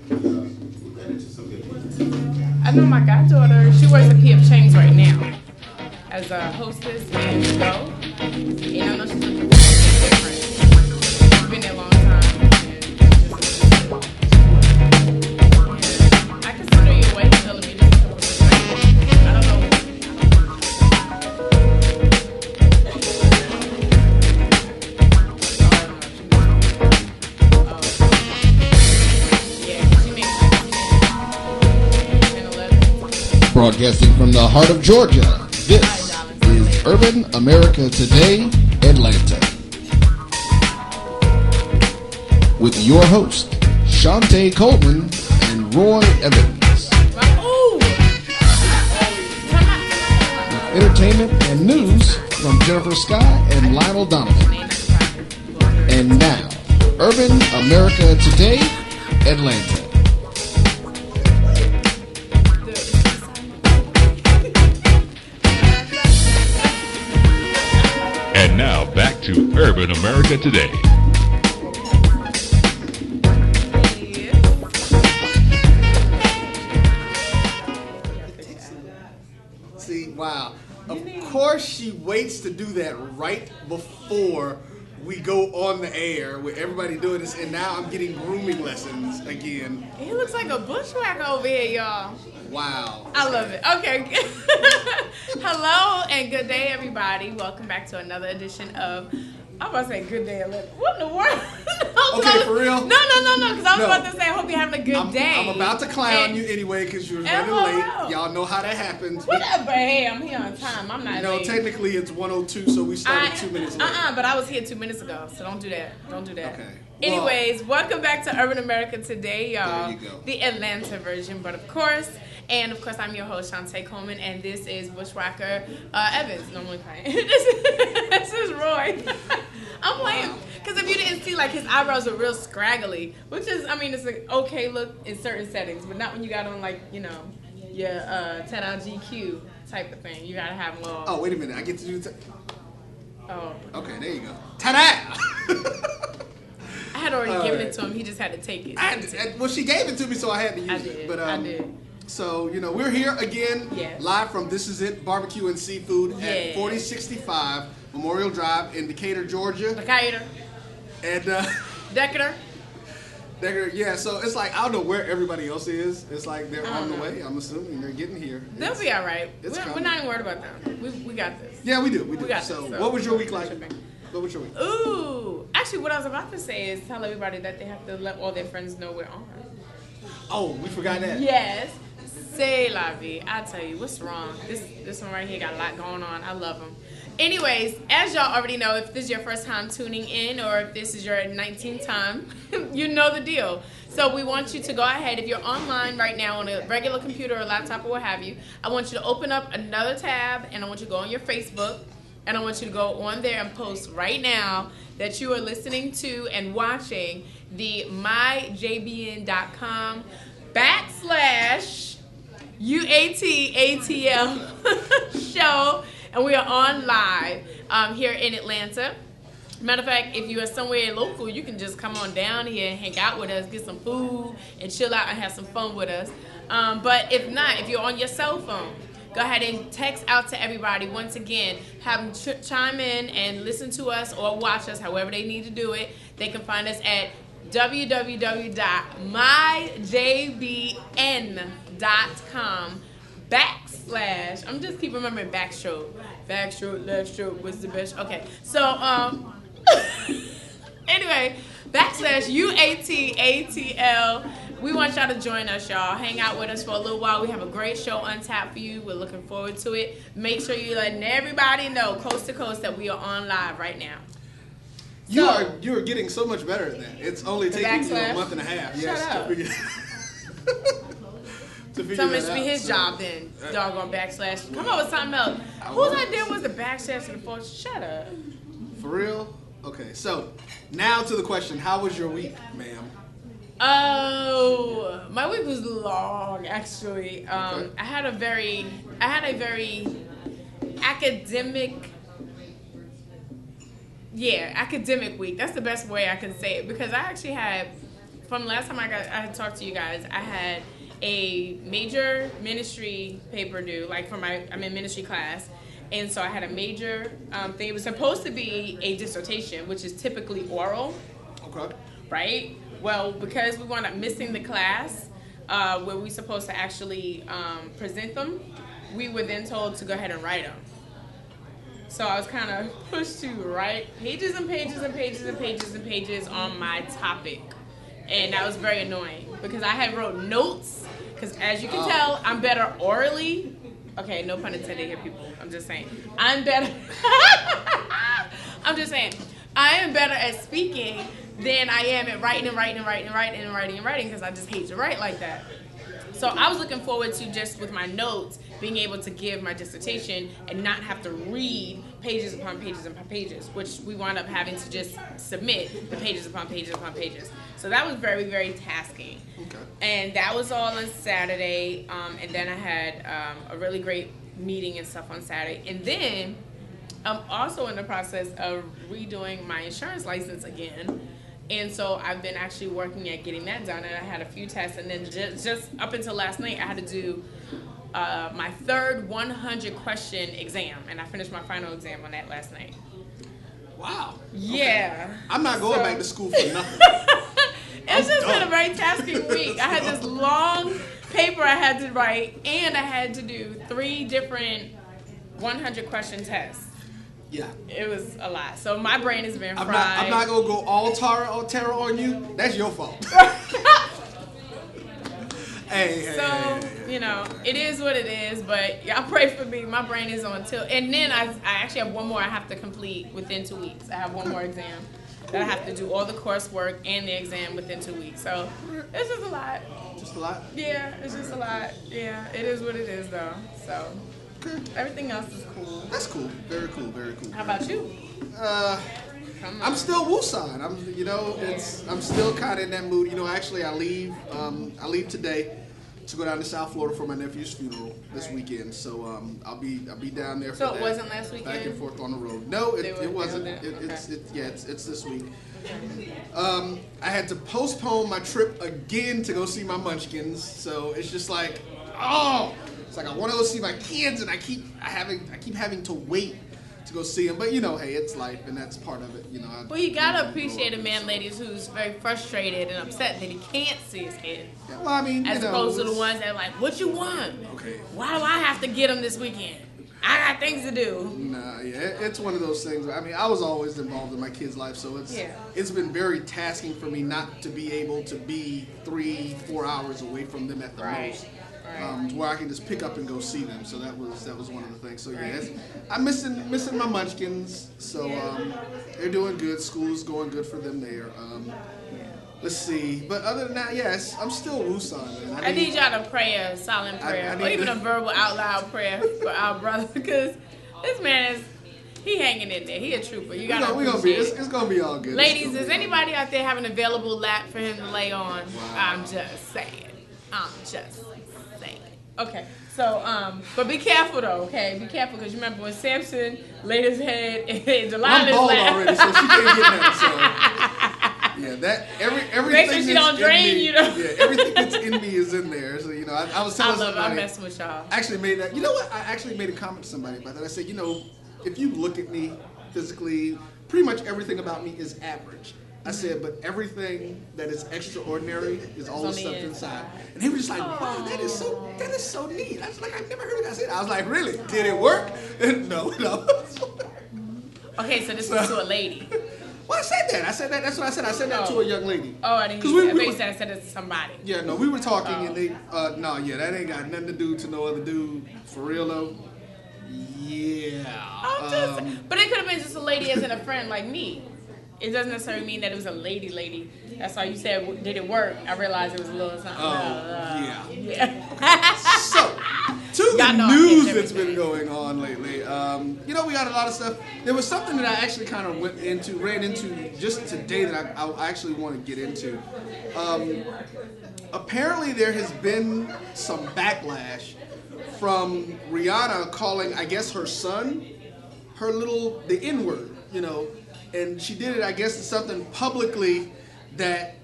I know my goddaughter, she works at P.F. Chang's right now as a hostess and go. And I know she's looking for something different. She's been there a long time. I consider you a wife telling me this. I don't know. Broadcasting from the heart of Georgia, this is Urban America Today, Atlanta. With your host, Tday Coleman and Roy Evans. With entertainment and news from Jennifer Sky and Lionel Donovan. And now, Urban America Today, Atlanta. And now, back to Urban America Today. See, wow. Of course she waits to do that right before we go on the air with everybody doing this, and now I'm getting grooming lessons again. He looks like a bushwhacker over here, y'all. Wow. I love it. Okay. Hello and good day, everybody. Welcome back to another edition of, I'm about to say good day. What in the world? Okay, for real? No, because I was about to say I hope you're having a good day. I'm about to clown you anyway because you were running late. Y'all know how that happens. Whatever. Hey, I'm here on time. I'm not late. Technically it's 1:02, so we started 2 minutes late. But I was here 2 minutes ago, so don't do that. Don't do that. Okay. Anyways, welcome back to Urban America Today, y'all. There you go. The Atlanta version, but of course, I'm your host, Tday Coleman, and this is Bushwhacker Evans. Normally playing. This is Roy. I'm playing because if you didn't see, like, his eyebrows are real scraggly, which is, it's an okay look in certain settings, but not when you got on, like, your Tday GQ type of thing. You gotta have them all. Oh, wait a minute. I get to do the. Oh. Okay, there you go. Tday! I had already given it to him. He just had to take it. Well, she gave it to me, so I had to use it. But, I did. So, we're here again, live from This Is It Barbecue and Seafood at 4065 Memorial Drive in Decatur, Georgia. Decatur. And, Decatur. Yeah, so it's like, I don't know where everybody else is. It's like they're on the way. I'm assuming they're getting here. They'll be all right. We're not even worried about them. We got this. Yeah, we do. We got so, this. So what was your week like? What was your week? Ooh. Actually, what I was about to say is tell everybody that they have to let all their friends know we're on. Oh, we forgot that. Yes. Say la vie. I tell you, what's wrong? This one right here got a lot going on. I love them. Anyways, as y'all already know, if this is your first time tuning in or if this is your 19th time, you know the deal. So we want you to go ahead. If you're online right now on a regular computer or laptop or what have you, I want you to open up another tab and I want you to go on your Facebook and I want you to go on there and post right now that you are listening to and watching the myjbn.com /UATATL show, and we are on live here in Atlanta. Matter of fact, if you are somewhere local, you can just come on down here and hang out with us, get some food, and chill out and have some fun with us. But if not, if you're on your cell phone, go ahead and text out to everybody. Once again, have them chime in and listen to us or watch us, however they need to do it. They can find us at www.myjbn.com / I'm just keep remembering backstroke, left stroke was the best. Okay, so anyway, / UATATL. We want y'all to join us, y'all. Hang out with us for a little while. We have a great show on tap for you. We're looking forward to it. Make sure you're letting everybody know, coast to coast, that we are on live right now. You are getting so much better at that. It's only taking you a month and a half. Shut up. To figure So that it should be his job then. Doggone / Come up with something else. Whose idea was the / to the fourth? Shut up. For real? Okay, so now to the question. How was your week, ma'am? Oh, my week was long, actually. I had a very academic week. That's the best way I can say it, because I actually had from last time I had talked to you guys, I had a major ministry paper due, like I'm in ministry class. And so I had a major thing. It was supposed to be a dissertation, which is typically oral. Okay. Right? Well, because we wound up missing the class where we supposed to actually present them, we were then told to go ahead and write them. So I was kind of pushed to write pages and pages and pages and pages and pages on my topic. And that was very annoying because I had wrote notes, because as you can tell, I'm better orally. Okay, no pun intended here, people. I'm just saying. I'm better. I'm just saying. I am better at speaking than I am at writing because I just hate to write like that. So I was looking forward to just with my notes being able to give my dissertation and not have to read pages upon pages upon pages, which we wound up having to just submit the pages upon pages upon pages. So that was very, very tasking. Okay. And that was all on Saturday. And then I had a really great meeting and stuff on Saturday. And then I'm also in the process of redoing my insurance license again. And so I've been actually working at getting that done, and I had a few tests, and then just up until last night, I had to do my third 100-question exam, and I finished my final exam on that last night. Wow. Yeah. Okay. I'm not going back to school for nothing. It's just been a very tasking week. I had this long paper I had to write, and I had to do 3 different 100-question tests. Yeah. It was a lot. So my brain has been fried. I'm not going to go all terror on you. That's your fault. Hey, you know, it is what it is, but y'all pray for me. My brain is on tilt. And then I actually have one more I have to complete within 2 weeks. I have one more exam that I have to do all the coursework and the exam within 2 weeks. So it's just a lot. Just a lot? Yeah, it's just a lot. Yeah, it is what it is, though. So everything else is cool. That's cool. Very cool. Very cool. How about you? I'm still Wooside. I'm still kind of in that mood. You know, actually, I leave today to go down to South Florida for my nephew's funeral this weekend. So I'll be down there for that. So it wasn't last weekend? Back and forth on the road. No, it wasn't. It's this week. I had to postpone my trip again to go see my Munchkins. So it's just like, it's like I want to go see my kids, and I keep having to wait to go see them. But you know, hey, it's life, and that's part of it. You know. Well, you gotta appreciate a man, ladies, who's very frustrated and upset that he can't see his kid. Yeah, well, I mean, as opposed to the ones that are like, "What you want? Okay. Why do I have to get them this weekend? I got things to do." Nah, yeah, it's one of those things. I mean, I was always involved in my kids' life, so it's been very tasking for me not to be able to be 3-4 hours away from them at the most. To where I can just pick up and go see them. So that was one of the things. So yeah, I'm missing my Munchkins. So they're doing good. School's going good for them there. Let's see. But other than that, yes, I'm still Wooside, man. I need y'all to pray a silent prayer, or even a verbal out loud prayer for our brother, because this man he hanging in there. He a trooper. You gotta it's gonna be all good. Ladies, is anybody out there have an available lap for him to lay on? Wow. I'm just saying. Okay, so, but be careful though, okay? Be careful, because you remember when Samson laid his head in Delilah's lap. I'm bald already, so she can't get that, so. Yeah, that, everything make sure she don't drain you though. Yeah, everything that's in me is in there. So, you know, I was telling somebody. I'm messing with y'all. Actually made that, you know what? I actually made a comment to somebody about that. I said, you know, if you look at me physically, pretty much everything about me is average. I said, but everything that is extraordinary is all the stuff inside. And they were just like, wow, that is so neat. I was like, I've never heard of that say that. I was like, really? Did it work? No. Okay, so this is to a lady. Well, I said that. That's what I said. I said that to a young lady. Oh, I didn't hear that. I said it to somebody. Yeah, no, we were talking and they, that ain't got nothing to do to no other dude. For real, though. Yeah. But it could have been just a lady as in a friend like me. It doesn't necessarily mean that it was a lady. That's why you said, did it work? I realized it was a little something. Yeah. So, to the news that's been going on lately, you know, we got a lot of stuff. There was something that I actually kind of ran into just today that I actually want to get into. Apparently there has been some backlash from Rihanna calling, I guess, her son, the N-word, you know. And she did it, I guess, something publicly that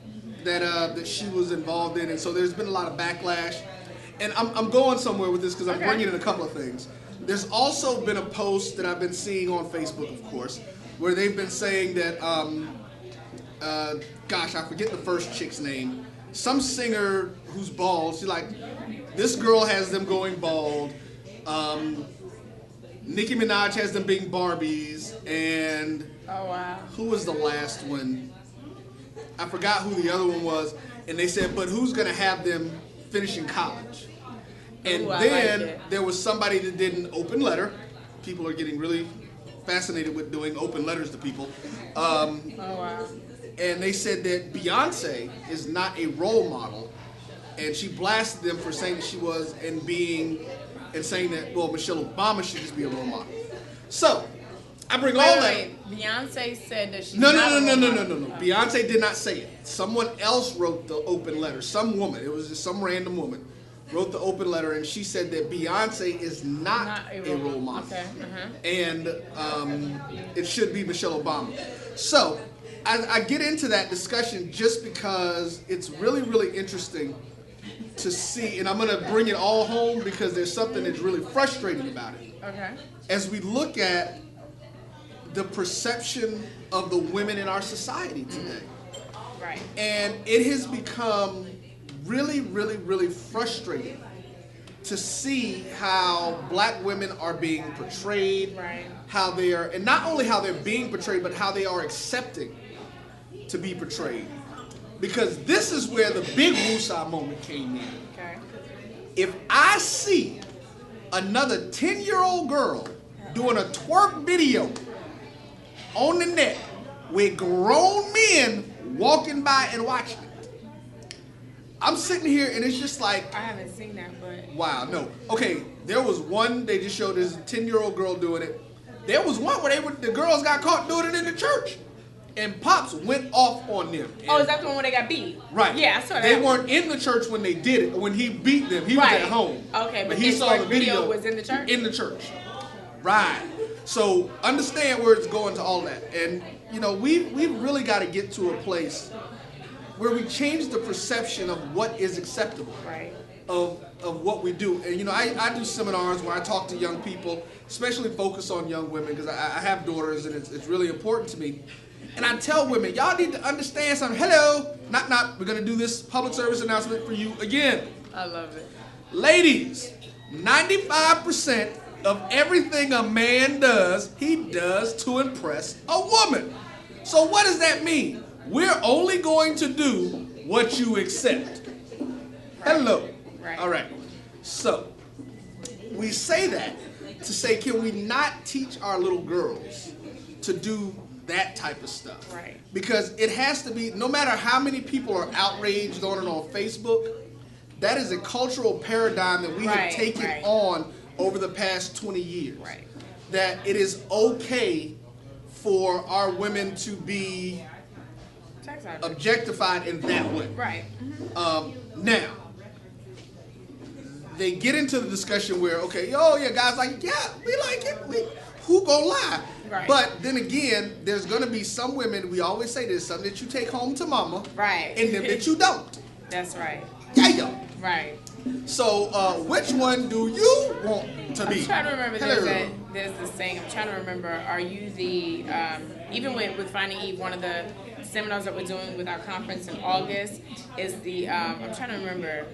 that she was involved in, and so there's been a lot of backlash. And I'm going somewhere with this because I'm bringing in a couple of things. There's also been a post that I've been seeing on Facebook, of course, where they've been saying that, gosh, I forget the first chick's name. Some singer who's bald. She's like, this girl has them going bald. Nicki Minaj has them being Barbies, and oh wow, who was the last one? I forgot who the other one was. And they said, but who's gonna have them finishing college? And then there was somebody that did an open letter. People are getting really fascinated with doing open letters to people. Oh wow. And they said that Beyonce is not a role model, and she blasted them for saying that she was, and saying that, well, Michelle Obama should just be a role model. So I bring all that. Wait. Beyonce said that she's No. Oh. Beyonce did not say it. Someone else wrote the open letter. Some woman. It was just some random woman wrote the open letter, and she said that Beyonce is not a role model. Okay. And it should be Michelle Obama. So I get into that discussion just because it's really, really interesting to see, and I'm going to bring it all home because there's something that's really frustrating about it. Okay. As we look at the perception of the women in our society today. Right. And it has become really, really, really frustrating to see how black women are being portrayed, right. How they are, and not only how they're being portrayed, but how they are accepting to be portrayed. Because this is where the big woosah moment came in. Okay. If I see another 10-year-old girl doing a twerk video on the net with grown men walking by and watching it, I'm sitting here and it's just like, I haven't seen that, but wow, no. Okay, there was one, they just showed this 10-year-old girl doing it. There was one where the girls got caught doing it in the church. And Pops went off on them. oh, is that the one where they got beat? Right. Yeah, I saw that. They weren't in the church when they did it. When he beat them, he was at home. Okay, but he saw the video was in the church? In the church. Right. So understand where it's going to all that. And, you know, we've really got to get to a place where we change the perception of what is acceptable. Right. Of what we do. And, you know, I do seminars where I talk to young people, especially focus on young women, because I have daughters and it's really important to me. And I tell women, y'all need to understand something. Hello, we're going to do this public service announcement for you again. I love it. Ladies, 95% of everything a man does, he does to impress a woman. So what does that mean? We're only going to do what you accept. Hello. Right. All right. So we say that to say, can we not teach our little girls to do that type of stuff? Right. Because it has to be, no matter how many people are outraged on it on Facebook, that is a cultural paradigm that we have taken on over the past 20 years. Right. That it is okay for our women to be objectified in that way. Right. Now, they get into the discussion where, okay, oh yeah, guys like, yeah, we like it. Who gonna lie? Right. But then again, there's gonna be some women, we always say there's something that you take home to mama. Right. And them that you don't. That's right. Yeah. Right. So, which one do you want to be? I'm trying to remember, there's this saying, I'm trying to remember, are you the, even with Finding Eve, one of the seminars that we're doing with our conference in August is the, I'm trying to remember,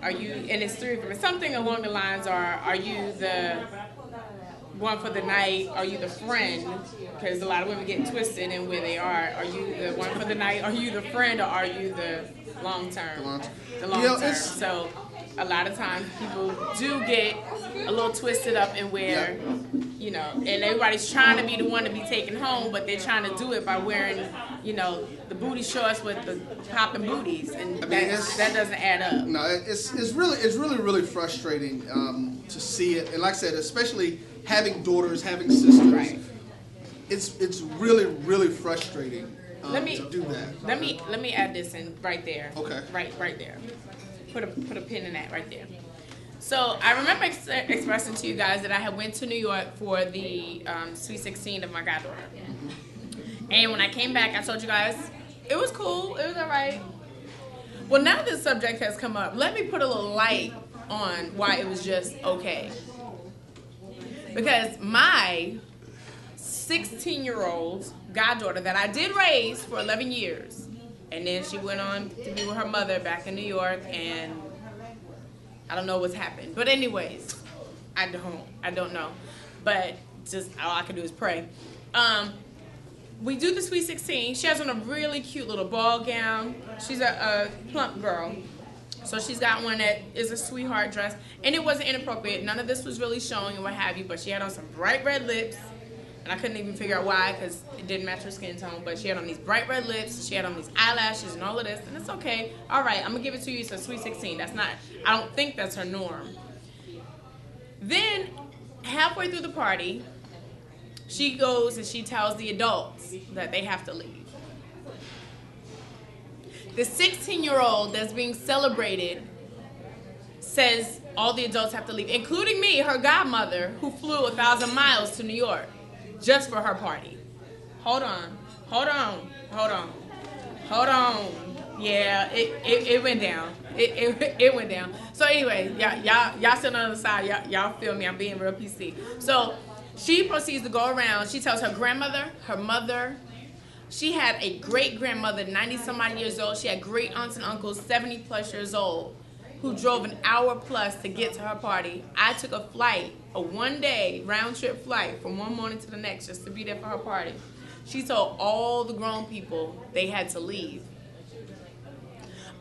are you, and it's three of them, something along the lines are you the one for the night, are you the friend, because a lot of women get twisted in where they are you the one for the night, are you the friend, or are you the long term? The long term. So a lot of times people do get a little twisted up in where, you know, and everybody's trying to be the one to be taken home, but they're trying to do it by wearing, you know, the booty shorts with the popping booties, and that doesn't add up. No, it's really frustrating to see it, and like I said, especially having daughters, having sisters. Right. It's really frustrating to do that. Let me add this in right there. Okay. Right there. Put a pin in that right there. So I remember expressing to you guys that I had went to New York for the Sweet 16 of my goddaughter. And when I came back, I told you guys It was cool. It was all right. Well, now this subject has come up. Let me put a little light on why it was just okay. Because my 16-year-old goddaughter that I did raise for 11 years, and then she went on to be with her mother back in New York, and I don't know what's happened. But anyways, I don't know. But just all I can do is pray. We do the Sweet 16. She has on a really cute little ball gown. She's a plump girl. So she's got one that is a sweetheart dress. And it wasn't inappropriate. None of this was really showing and what have you. But she had on some bright red lips. And I couldn't even figure out why because it didn't match her skin tone. But she had on these bright red lips. She had on these eyelashes and all of this. And it's okay. All right, I'm going to give it to you. It's a Sweet 16. That's not, I don't think that's her norm. Then, halfway through the party, she goes and she tells the adults that they have to leave. The 16-year-old that's being celebrated says all the adults have to leave, including me, her godmother, who flew 1,000 miles to New York just for her party. Hold on. Yeah, it went down. It went down. So anyway, y'all sit on the other side. Y'all feel me. I'm being real PC. So she proceeds to go around. She tells her grandmother, her mother. She had a great-grandmother, 90-some-odd years old. She had great aunts and uncles, 70-plus years old, who drove an hour plus to get to her party. I took a flight, a one-day round-trip flight from one morning to the next just to be there for her party. She told all the grown people they had to leave.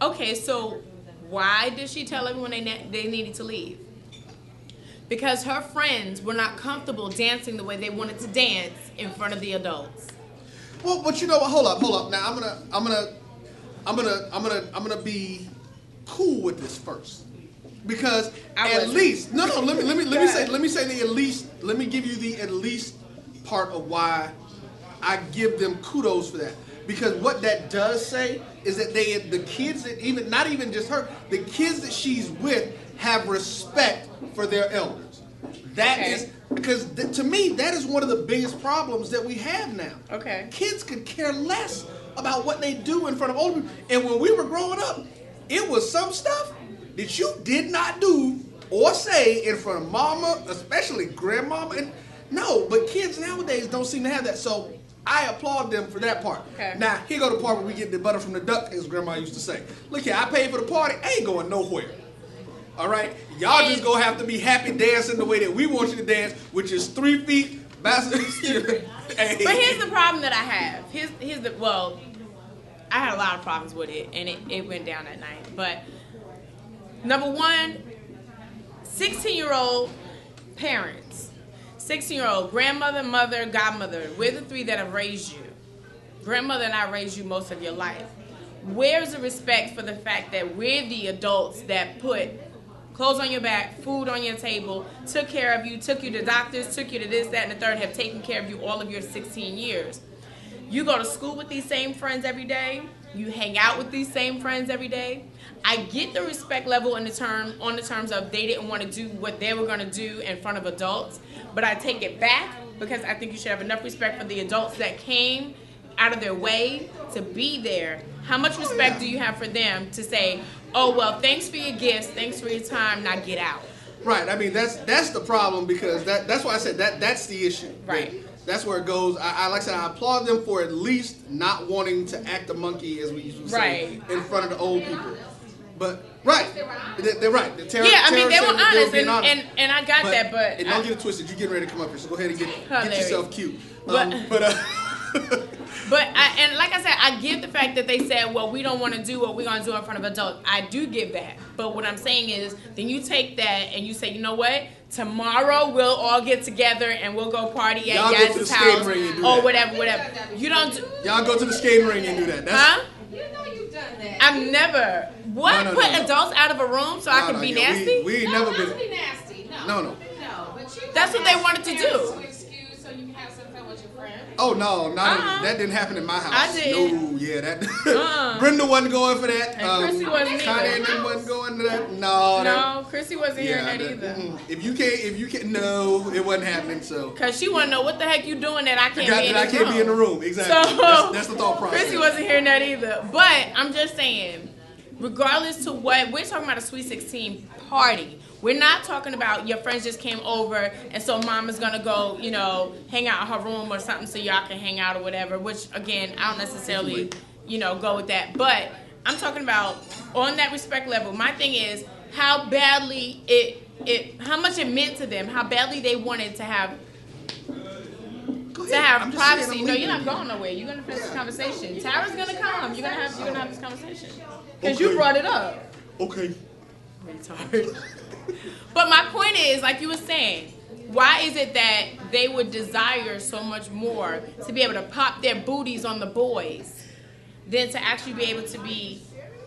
Okay, so why did she tell everyone they needed to leave? Because her friends were not comfortable dancing the way they wanted to dance in front of the adults. Well, but you know what? Hold up. Now I'm gonna be cool with this first, because let me say the at least. Let me give you the at least part of why I give them kudos for that. Because what that does say is that the kids that not even just her, the kids that she's with have respect for their elders. That is, because to me, that is one of the biggest problems that we have now. Okay. Kids could care less about what they do in front of older people. And when we were growing up, it was some stuff that you did not do or say in front of mama, especially grandmama. And no, but kids nowadays don't seem to have that. So I applaud them for that part. Okay. Now, here go the part where we get the butter from the duck, as grandma used to say. Look here, I paid for the party. I ain't going nowhere. All right? Y'all just going to have to be happy dancing the way that we want you to dance, which is 3 feet. But here's the problem that I have. I had a lot of problems with it, and it went down that night. But number one, 16-year-old parents, 16-year-old grandmother, mother, godmother, we're the three that have raised you. Grandmother and I raised you most of your life. Where's the respect for the fact that we're the adults that put clothes on your back, food on your table, took care of you, took you to doctors, took you to this, that, and the third, have taken care of you all of your 16 years. You go to school with these same friends every day. You hang out with these same friends every day. I get the respect level on the terms of they didn't want to do what they were going to do in front of adults, but I take it back because I think you should have enough respect for the adults that came out of their way to be there. How much respect do you have for them to say, oh, well, thanks for your gifts, thanks for your time, now get out? Right. I mean, that's the problem, because that's why I said that's the issue. Right. That's where it goes. I like I said, I applaud them for at least not wanting to act a monkey, as we used to say, in front of the old people. But they're right. They were honest, and I got that. But don't get it twisted. You're getting ready to come up here, so go ahead and get yourself cute. But and like I said, I give the fact that they said, well, we don't want to do what we're going to do in front of adults. I do give that. But what I'm saying is, then you take that and you say, you know what? Tomorrow we'll all get together and we'll go party at Yaz's house or whatever. You don't do. Y'all go to the skating ring and do that. Huh? You know you've done that. I've never. What? No. Put adults out of a room so I can be nasty? We ain't never been. Be nasty. No. But you That's what they wanted to do. To excuse so you can have some fun with your friends. Oh no, that didn't happen in my house. I did. No, yeah, that. Brenda wasn't going for that. And Chrissy wasn't Connie and them wasn't going to that. No, Chrissy wasn't hearing that either. If you can't, no, it wasn't happening. So. Cause she wanna know what the heck you doing that I can't be in the room. Exactly. So that's the thought process. Chrissy wasn't hearing that either. But I'm just saying, regardless to what we're talking about, a Sweet 16 party. We're not talking about your friends just came over and so mom is gonna go, hang out in her room or something so y'all can hang out or whatever. Which again, I don't necessarily, go with that. But I'm talking about on that respect level. My thing is how badly how much it meant to them, how badly they wanted to have privacy. No, you're not going nowhere. You're gonna finish this conversation. Tara's gonna come. You're gonna have this conversation because you brought it up. Okay. Retard. But my point is, like you were saying, why is it that they would desire so much more to be able to pop their booties on the boys than to actually be able to be?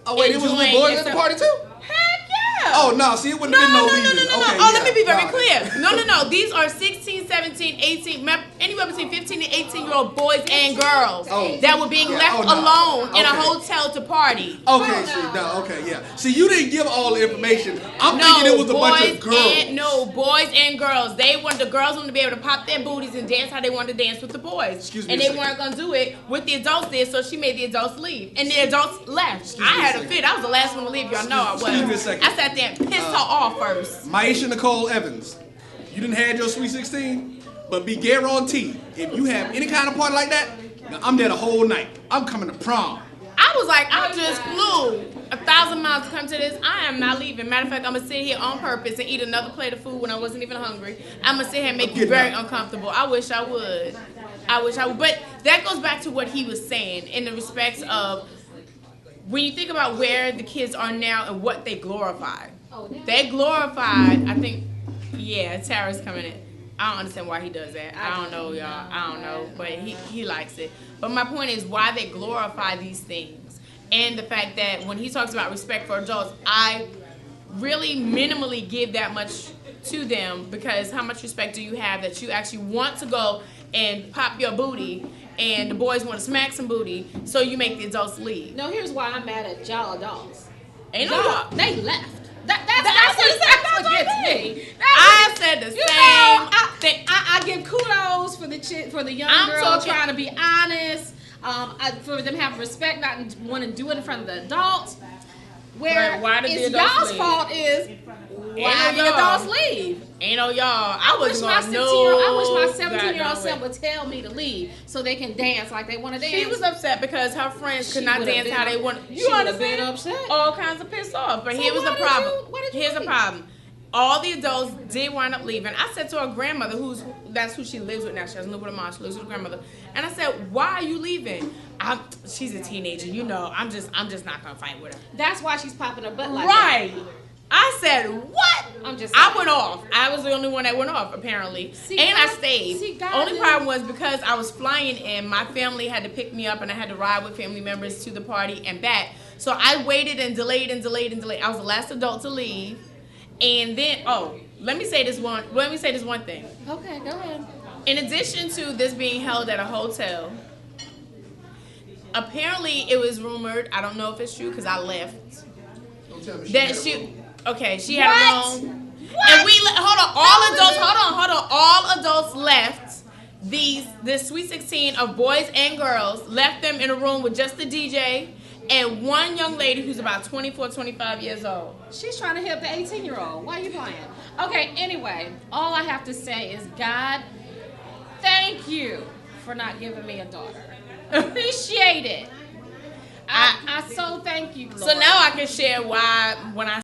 Oh wait, it was little boys at the party too? Heck yeah! Oh no, see it wouldn't have been no leaving. No. Okay, let me be very clear. No. These are 16, 17, 18, anywhere between 15 and 18-year-old boys and girls that were being left alone in a hotel to party. Okay, See, you didn't give all the information. I'm thinking it was a bunch of girls. Boys and girls. The girls wanted to be able to pop their booties and dance how they wanted to dance with the boys. Excuse me. And they weren't going to do it with the adults there, so she made the adults leave. And the adults left. I had a fit. I was the last one to leave. Y'all know I was. Excuse me a second. I sat there and pissed her off first. Maisha Nicole Evans, you didn't have your Sweet 16, but be guaranteed, if you have any kind of party like that, I'm there the whole night. I'm coming to prom. I was like, I just flew 1,000 miles to come to this. I am not leaving. Matter of fact, I'm going to sit here on purpose and eat another plate of food when I wasn't even hungry. I'm going to sit here and make you very uncomfortable. I wish I would. But that goes back to what he was saying in the respects of when you think about where the kids are now and what they glorify. They glorified, I think, Tara's coming in. I don't understand why he does that. I don't know, y'all. I don't know, but he likes it. But my point is why they glorify these things. And the fact that when he talks about respect for adults, I really minimally give that much to them because how much respect do you have that you actually want to go and pop your booty and the boys want to smack some booty so you make the adults leave? No, here's why I'm mad at y'all adults. Ain't no y'all. They left. That's what gets me. I said the same thing. I give kudos for the young girl trying to be honest. For them having respect, not want to do it in front of the adults. Where it's y'all's fault is why the adults leave. Ain't no y'all. I wish my 17-year-old son would tell me to leave so they can dance like they want to dance. She was upset because her friends could not dance how they want. You understand? Upset. All kinds of pissed off. But here was the problem. Here's the problem. All the adults did wind up leaving. I said to her grandmother, that's who she lives with now. She doesn't live with her mom. She lives with her grandmother. And I said, "Why are you leaving?" She's a teenager, I'm just not gonna fight with her. That's why she's popping her butt like that. Right. I said, what? I went off. I was the only one that went off, apparently. I stayed. Only problem was because I was flying in, my family had to pick me up and I had to ride with family members to the party and back. So I waited and delayed. I was the last adult to leave. And then, let me say this one thing. Okay, go ahead. In addition to this being held at a hotel, apparently it was rumored, I don't know if it's true because I left, that she had a room. And all adults left the Sweet 16 of boys and girls, left them in a room with just the DJ and one young lady who's about 24, 25 years old. She's trying to help the 18-year-old. Why are you playing? Okay, anyway, all I have to say is, God, thank you for not giving me a daughter. Appreciate it. I so thank you, Lord. So now I can share why when I